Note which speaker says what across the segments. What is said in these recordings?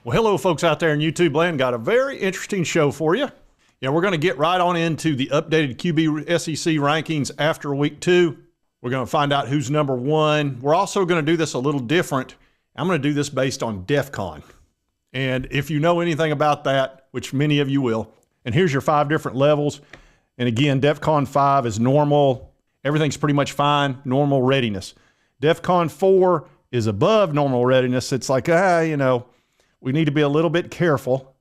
Speaker 1: Well, hello, folks out there in YouTube land. Got a very interesting show for you. Yeah, we're going to get right on into the updated QB SEC rankings after week 2. We're going to find out who's number 1. We're also going to do this a little different. I'm going to do this based on DEF CON. And if you know anything about that, which many of you will, and here's your 5 different levels. And again, DEF CON 5 is normal. Everything's pretty much fine, normal readiness. DEF CON 4 is above normal readiness. It's like, we need to be a little bit careful.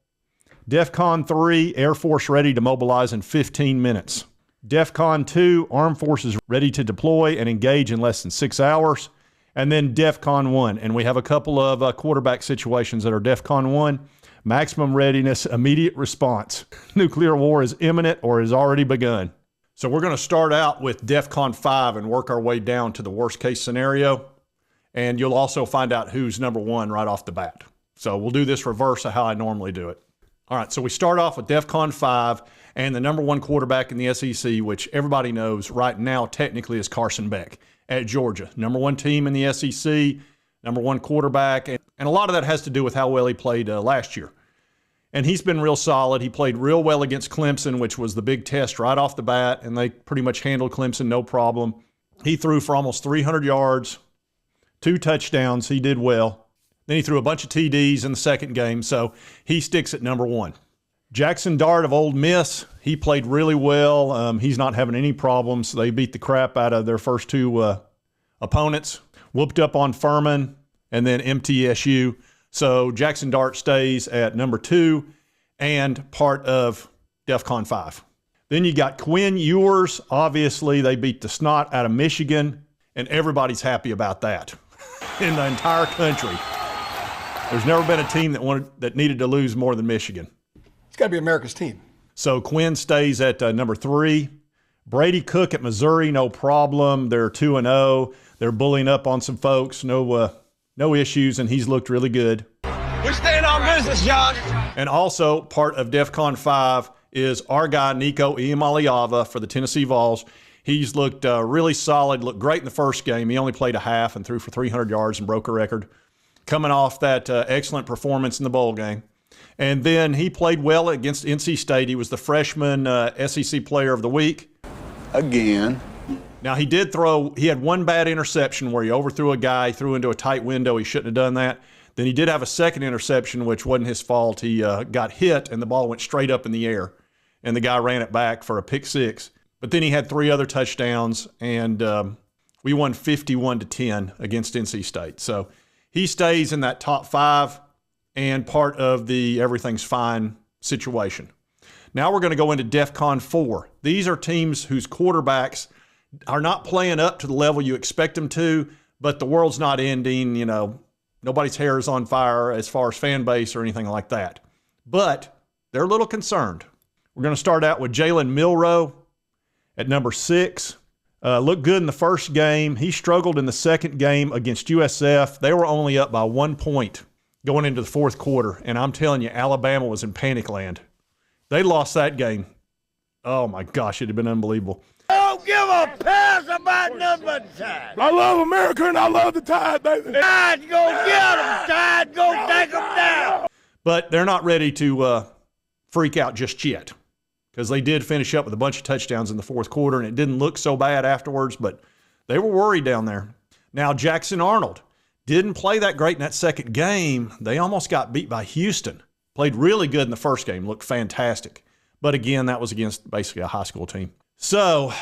Speaker 1: DEF CON 3, Air Force ready to mobilize in 15 minutes. DEF CON 2, Armed Forces ready to deploy and engage in less than 6 hours. And then DEF CON 1. And we have a couple of quarterback situations that are DEF CON 1. Maximum readiness, immediate response. Nuclear war is imminent or has already begun. So we're going to start out with DEF CON 5 and work our way down to the worst case scenario. And you'll also find out who's number 1 right off the bat. So we'll do this reverse of how I normally do it. All right, so we start off with DEF CON 5 and the number 1 quarterback in the SEC, which everybody knows right now technically is Carson Beck at Georgia. Number 1 team in the SEC, number 1 quarterback. And a lot of that has to do with how well he played last year. And he's been real solid. He played real well against Clemson, which was the big test right off the bat, and they pretty much handled Clemson no problem. He threw for almost 300 yards, 2 touchdowns. He did well. Then he threw a bunch of TDs in the second game, so he sticks at number 1. Jackson Dart of Ole Miss, he played really well. He's not having any problems. They beat the crap out of their first 2 opponents, whooped up on Furman, and then MTSU. So Jackson Dart stays at number 2 and part of DEF CON 5. Then you got Quinn Ewers. Obviously, they beat the snot out of Michigan, and everybody's happy about that in the entire country. There's never been a team that needed to lose more than Michigan.
Speaker 2: It's got to be America's team.
Speaker 1: So Quinn stays at number 3. Brady Cook at Missouri, no problem. They're 2-0. They're bullying up on some folks. No issues, and he's looked really good.
Speaker 3: We stand on business, John.
Speaker 1: And also part of DEF CON 5 is our guy, Nico Iamaleava for the Tennessee Vols. He's looked really solid, looked great in the first game. He only played a half and threw for 300 yards and broke a record, coming off that excellent performance in the bowl game. And then he played well against NC State. He was the freshman SEC Player of the Week.
Speaker 4: Again.
Speaker 1: Now, he had 1 bad interception where he overthrew a guy, threw into a tight window. He shouldn't have done that. Then he did have a second interception, which wasn't his fault. He got hit, and the ball went straight up in the air, and the guy ran it back for a pick 6. But then he had 3 other touchdowns, and we won 51-10 against NC State. So he stays in that top 5 and part of the everything's fine situation. Now we're going to go into DEF CON 4. These are teams whose quarterbacks are not playing up to the level you expect them to, but the world's not ending. Nobody's hair is on fire as far as fan base or anything like that. But they're a little concerned. We're going to start out with Jalen Milroe at number 6. Looked good in the first game. He struggled in the second game against USF. They were only up by 1 point going into the fourth quarter, and I'm telling you, Alabama was in panic land. They lost that game. Oh, my gosh, it had been unbelievable.
Speaker 3: Don't give a pass about nothing but Tide.
Speaker 5: I love America and I love the Tide, baby.
Speaker 3: Tide, go get them. Tide, go take them down.
Speaker 1: But they're not ready to freak out just yet, because they did finish up with a bunch of touchdowns in the fourth quarter, and it didn't look so bad afterwards, but they were worried down there. Now, Jackson Arnold didn't play that great in that second game. They almost got beat by Houston. Played really good in the first game, looked fantastic. But again, that was against basically a high school team. So,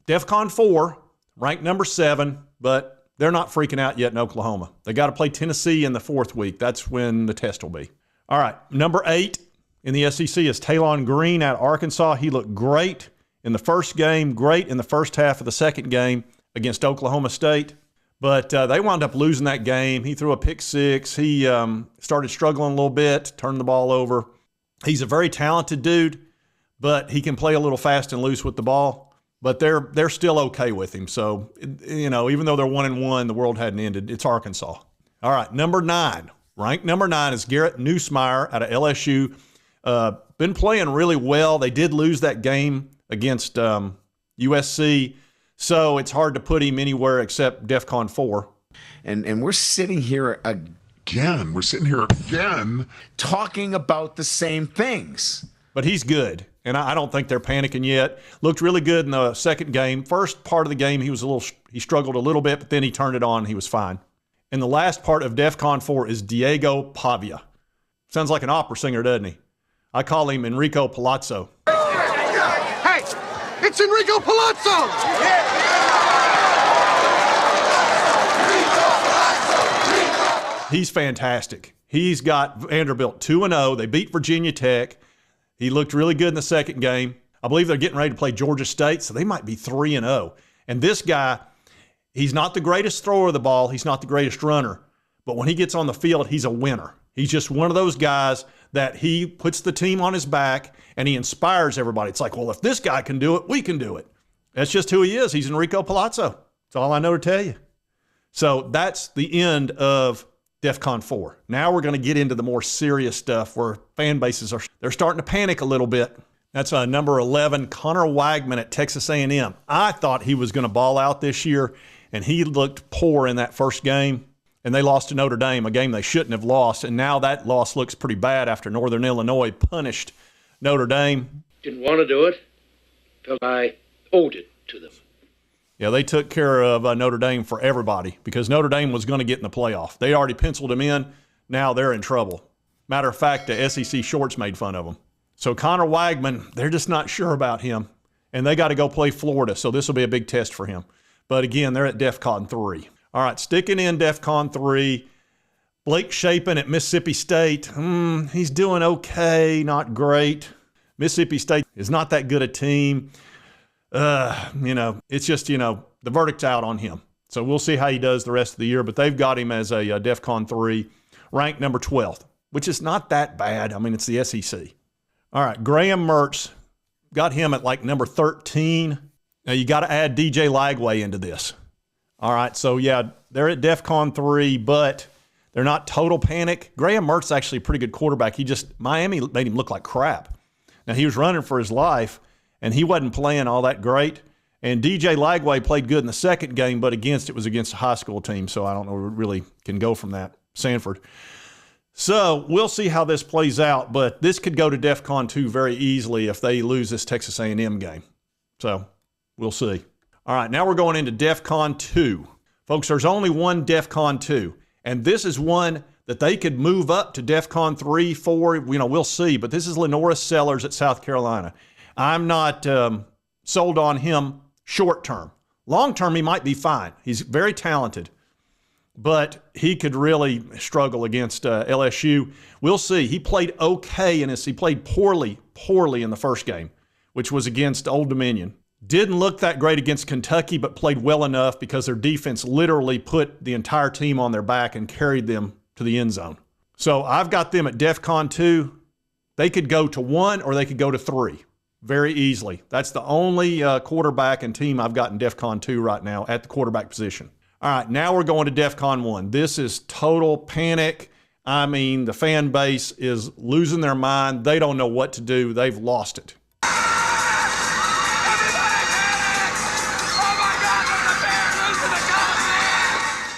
Speaker 1: DEF CON 4, ranked number 7, but they're not freaking out yet in Oklahoma. They got to play Tennessee in the 4th week. That's when the test will be. All right, number 8 in the SEC is Talon Green out of Arkansas. He looked great in the first game, great in the first half of the second game against Oklahoma State. But they wound up losing that game. He threw a pick 6. He started struggling a little bit, turned the ball over. He's a very talented dude, but he can play a little fast and loose with the ball. But they're still okay with him. So, even though they're 1-1, the world hadn't ended. It's Arkansas. All right, number 9. Ranked number 9 is Garrett Nussmeier out of LSU. Been playing really well. They did lose that game against USC. So it's hard to put him anywhere except DEF CON 4.
Speaker 4: And we're sitting here
Speaker 5: again. We're sitting here again
Speaker 4: talking about the same things.
Speaker 1: But he's good, and I don't think they're panicking yet. Looked really good in the second game. First part of the game, he struggled a little bit, but then he turned it on. He was fine. And the last part of DEFCON 4 is Diego Pavia. Sounds like an opera singer, doesn't he? I call him Enrico Palazzo.
Speaker 3: Hey, it's Enrico Palazzo!
Speaker 1: He's fantastic. He's got Vanderbilt 2-0. They beat Virginia Tech. He looked really good in the second game. I believe they're getting ready to play Georgia State, so they might be 3-0. And this guy, he's not the greatest thrower of the ball. He's not the greatest runner. But when he gets on the field, he's a winner. He's just one of those guys that he puts the team on his back and he inspires everybody. It's like, well, if this guy can do it, we can do it. That's just who he is. He's Enrico Palazzo. That's all I know to tell you. So that's the end of DEFCON 4. Now we're going to get into the more serious stuff where fan bases they're starting to panic a little bit. That's number 11, Connor Wagman at Texas A&M. I thought he was going to ball out this year, and he looked poor in that first game, and they lost to Notre Dame, a game they shouldn't have lost, and now that loss looks pretty bad after Northern Illinois punished Notre Dame.
Speaker 6: Didn't want to do it, felt I owed it to them.
Speaker 1: Yeah, they took care of Notre Dame for everybody because Notre Dame was going to get in the playoff. They already penciled them in. Now they're in trouble. Matter of fact, the SEC Shorts made fun of them. So Connor Wagman, they're just not sure about him, and they got to go play Florida, so this will be a big test for him. But again, they're at DEFCON 3. All right, sticking in DEFCON 3, Blake Shapen at Mississippi State. He's doing okay, not great. Mississippi State is not that good a team. It's just, the verdict's out on him. So we'll see how he does the rest of the year, but they've got him as a DEFCON 3, ranked number 12th, which is not that bad. I mean, it's the SEC. All right, Graham Mertz, got him at like number 13. Now you got to add DJ Lagway into this. All right, so yeah, they're at DEFCON 3, but they're not total panic. Graham Mertz is actually a pretty good quarterback. Miami made him look like crap. Now he was running for his life, and he wasn't playing all that great. And DJ Lagway played good in the second game, but it was against a high school team, so I don't know really can go from that, Sanford. So we'll see how this plays out, but this could go to DEFCON 2 very easily if they lose this Texas A&M game. So we'll see. All right, now we're going into DEFCON 2. Folks, there's only one DEFCON 2, and this is one that they could move up to DEFCON 3, 4, we'll see, but this is Lenora Sellers at South Carolina. I'm not sold on him short term. Long term, he might be fine. He's very talented, but he could really struggle against LSU. We'll see. He played okay in this. He played poorly in the first game, which was against Old Dominion. Didn't look that great against Kentucky, but played well enough because their defense literally put the entire team on their back and carried them to the end zone. So I've got them at DEFCON 2. They could go to 1 or they could go to 3 very easily. That's the only quarterback and team I've got in DEFCON 2 right now at the quarterback position. All right, now we're going to DEFCON 1. This is total panic. I mean, the fan base is losing their mind. They don't know what to do. They've lost it.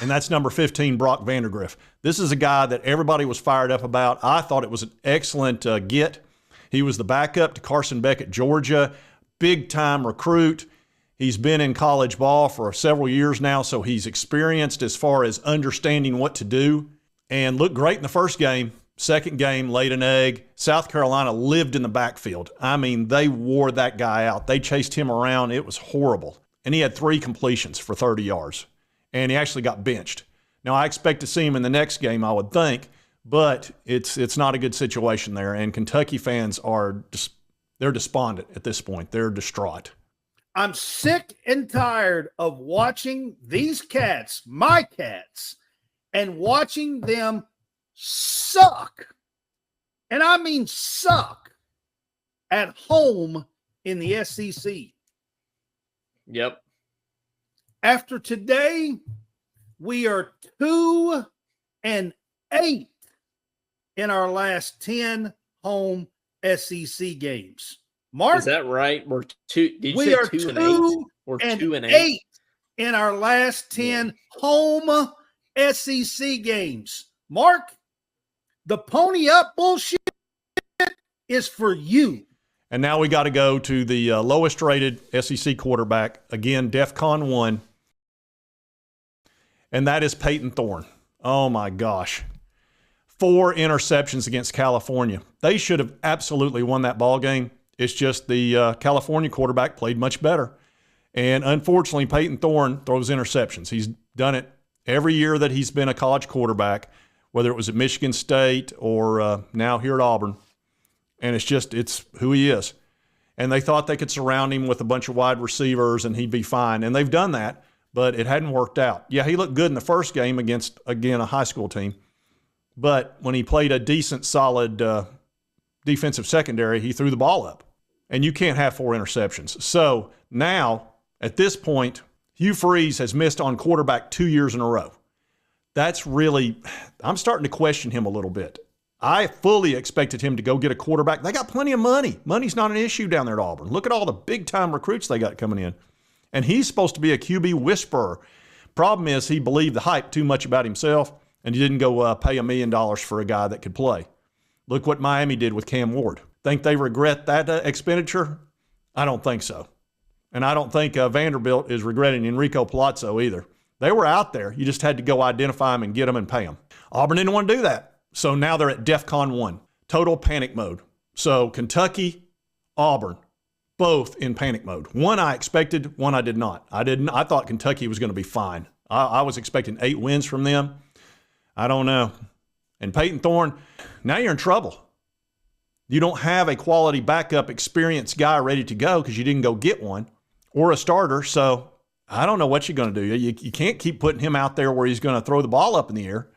Speaker 1: And that's number 15, Brock Vandegrift. This is a guy that everybody was fired up about. I thought it was an excellent get. He was the backup to Carson Beck at Georgia, big-time recruit. He's been in college ball for several years now, so he's experienced as far as understanding what to do, and looked great in the first game. Second game, laid an egg. South Carolina lived in the backfield. I mean, they wore that guy out. They chased him around. It was horrible. And he had 3 completions for 30 yards. And he actually got benched. Now, I expect to see him in the next game, I would think, but it's not a good situation there. And Kentucky fans they're despondent at this point. They're distraught.
Speaker 3: I'm sick and tired of watching these cats, my cats, and watching them suck. And I mean suck at home in the SEC.
Speaker 7: Yep.
Speaker 3: After today, we are 2-8 in our last 10 home SEC games. Mark,
Speaker 7: is that right? We're 2. Did you
Speaker 3: we
Speaker 7: say
Speaker 3: are
Speaker 7: 2-8? We're 2-8
Speaker 3: in our last 10 home SEC games. Mark, the pony up bullshit is for you.
Speaker 1: And now we got to go to the lowest rated SEC quarterback, again, DEFCON 1. And that is Peyton Thorne. Oh my gosh. 4 interceptions against California. They should have absolutely won that ball game. It's just the California quarterback played much better. And unfortunately, Peyton Thorne throws interceptions. He's done it every year that he's been a college quarterback, whether it was at Michigan State or now here at Auburn. And it's who he is. And they thought they could surround him with a bunch of wide receivers and he'd be fine. And they've done that, but it hadn't worked out. Yeah, he looked good in the first game against, again, a high school team. But when he played a decent, solid defensive secondary, he threw the ball up. And you can't have 4 interceptions. So now, at this point, Hugh Freeze has missed on quarterback 2 years in a row. That's really, I'm starting to question him a little bit. I fully expected him to go get a quarterback. They got plenty of money. Money's not an issue down there at Auburn. Look at all the big-time recruits they got coming in. And he's supposed to be a QB whisperer. Problem is he believed the hype too much about himself, and he didn't go pay $1 million for a guy that could play. Look what Miami did with Cam Ward. Think they regret that expenditure? I don't think so. And I don't think Vanderbilt is regretting Enrico Palazzo either. They were out there. You just had to go identify them and get them and pay them. Auburn didn't want to do that. So now they're at DEFCON 1, total panic mode. So Kentucky, Auburn, both in panic mode. One I expected, one I did not. I thought Kentucky was going to be fine. I was expecting 8 wins from them. I don't know. And Peyton Thorne, now you're in trouble. You don't have a quality backup experienced guy ready to go because you didn't go get one or a starter. So I don't know what you're going to do. You can't keep putting him out there where he's going to throw the ball up in the air.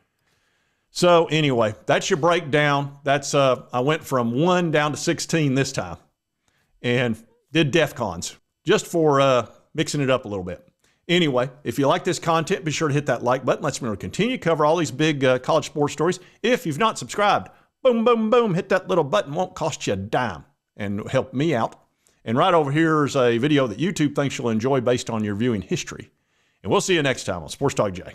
Speaker 1: So anyway, that's your breakdown. That's I went from 1 down to 16 this time and did DEFCONs just for mixing it up a little bit. Anyway, if you like this content, be sure to hit that like button. Let's continue to cover all these big college sports stories. If you've not subscribed, boom, boom, boom, hit that little button. Won't cost you a dime and help me out. And right over here is a video that YouTube thinks you'll enjoy based on your viewing history. And we'll see you next time on Sports Talk Jay.